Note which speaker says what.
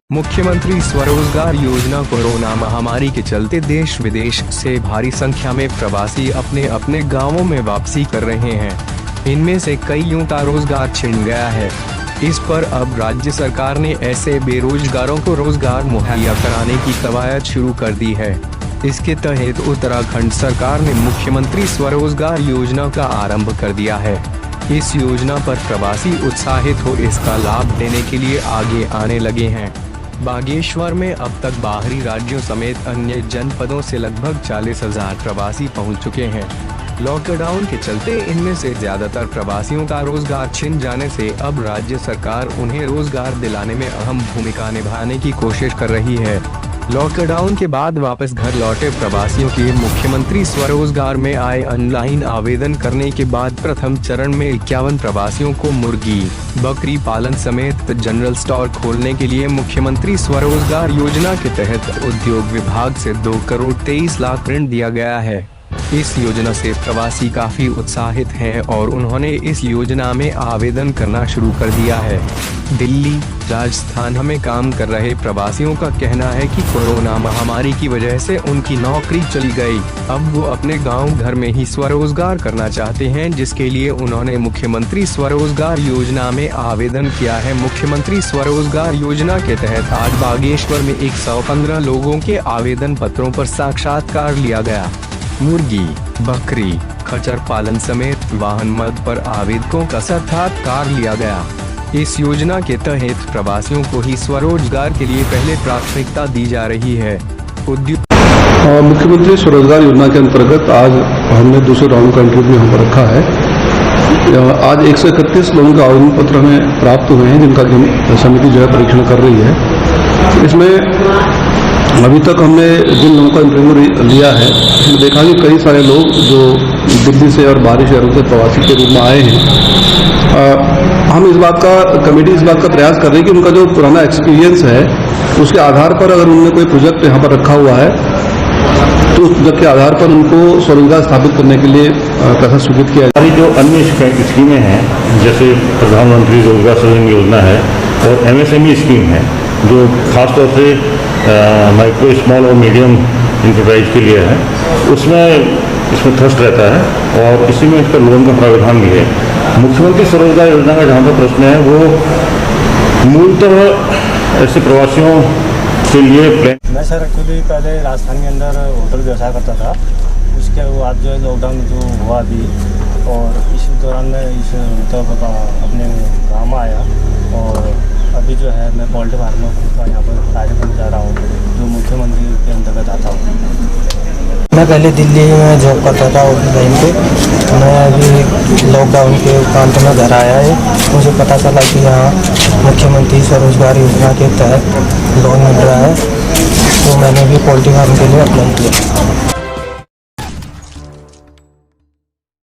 Speaker 1: मुख्यमंत्री स्वरोजगार योजना। कोरोना महामारी के चलते देश विदेश से भारी संख्या में प्रवासी अपने अपने गांवों में वापसी कर रहे हैं। इनमें से कईयों का रोजगार छिन गया है। इस पर अब राज्य सरकार ने ऐसे बेरोजगारों को रोजगार मुहैया कराने की कवायद शुरू कर दी है। इसके तहत उत्तराखंड सरकार ने मुख्यमंत्री स्वरोजगार योजना का आरंभ कर दिया है। इस योजना पर प्रवासी उत्साहित हो इसका लाभ लेने के लिए आगे आने लगे हैं। बागेश्वर में अब तक बाहरी राज्यों समेत अन्य जनपदों से लगभग 40,000 प्रवासी पहुंच चुके हैं। लॉकडाउन के चलते इनमें से ज्यादातर प्रवासियों का रोजगार छिन जाने से अब राज्य सरकार उन्हें रोजगार दिलाने में अहम भूमिका निभाने की कोशिश कर रही है। लॉकडाउन के बाद वापस घर लौटे प्रवासियों के मुख्यमंत्री स्वरोजगार में आए ऑनलाइन आवेदन करने के बाद प्रथम चरण में 51 प्रवासियों को मुर्गी, बकरी पालन समेत जनरल स्टोर खोलने के लिए मुख्यमंत्री स्वरोजगार योजना के तहत उद्योग विभाग से 2 करोड़ 23 लाख ऋण दिया गया है। इस योजना से प्रवासी काफी उत्साहित हैं और उन्होंने इस योजना में आवेदन करना शुरू कर दिया है। दिल्ली, राजस्थान में काम कर रहे प्रवासियों का कहना है कि कोरोना महामारी की वजह से उनकी नौकरी चली गई। अब वो अपने गांव घर में ही स्वरोजगार करना चाहते हैं, जिसके लिए उन्होंने मुख्यमंत्री स्वरोजगार योजना में आवेदन किया है। मुख्यमंत्री स्वरोजगार योजना के तहत आज बागेश्वर में 115 लोगों के आवेदन पत्रों पर साक्षात्कार लिया गया। मुर्गी, बकरी, खच्चर पालन समेत वाहन मद पर आवेदकों का साक्षात्कार लिया गया। इस योजना के तहत प्रवासियों को ही स्वरोजगार के लिए पहले प्राथमिकता दी जा रही है।
Speaker 2: मुख्यमंत्री स्वरोजगार योजना के अंतर्गत आज हमने दूसरे राउंड का इंटरव्यू यहाँ पर रखा है। आज 131 लोगों के आवेदन पत्र हमें प्राप्त हुए हैं, जिनका समिति जो है परीक्षण कर रही है। इसमें अभी तक हमने जिन लोगों का इंटरव्यू लिया है, उसमें देखा कि कई सारे लोग जो दिल्ली से और बाहरी शहरों से प्रवासी के रूप में आए हैं। हम इस बात का कमेटी इस बात का प्रयास कर रही है कि उनका जो पुराना एक्सपीरियंस है उसके आधार पर अगर उन्होंने कोई प्रोजेक्ट यहाँ पर रखा हुआ है तो उस प्रोजेक्ट के आधार पर उनको स्वरोजगार स्थापित करने के लिए पैसा स्वीकृत किया जाए।
Speaker 3: जो अन्य स्कीमें हैं, जैसे प्रधानमंत्री रोजगार सृजन योजना है और MSME स्कीम है, जो खासतौर से माइक्रो, स्मॉल और मीडियम इंटरप्राइज के लिए है, इसमें थ्रस्ट रहता है और इसी में इसका लोन का प्रावधान भी है। मुख्यमंत्री स्वरोजगार योजना का जहाँ पर प्रश्न है वो मूलतः ऐसे प्रवासियों के लिए
Speaker 4: मैं सर एक्चुअली पहले राजस्थान के अंदर होटल व्यवसाय करता था। उसके बाद जो है लॉकडाउन जो हुआ अभी, और इस दौरान मैं इस मतलब अपने गाँव में आया और अभी जो है मैं पोल्ट्री फार्म का यहाँ पर कार्य करने जा रहा हूँ, जो मुख्यमंत्री के अंतर्गत आता हूँ।
Speaker 5: मैं पहले दिल्ली में जॉब करता था ऑनलाइन पे। मैं अभी लॉकडाउन के उपरांत में घर आया है। मुझे पता चला कि यहाँ मुख्यमंत्री स्वरोजगार योजना के तहत लोन मिल रहा है, तो मैंने भी पोल्ट्री फार्म के लिए अप्लाई किया।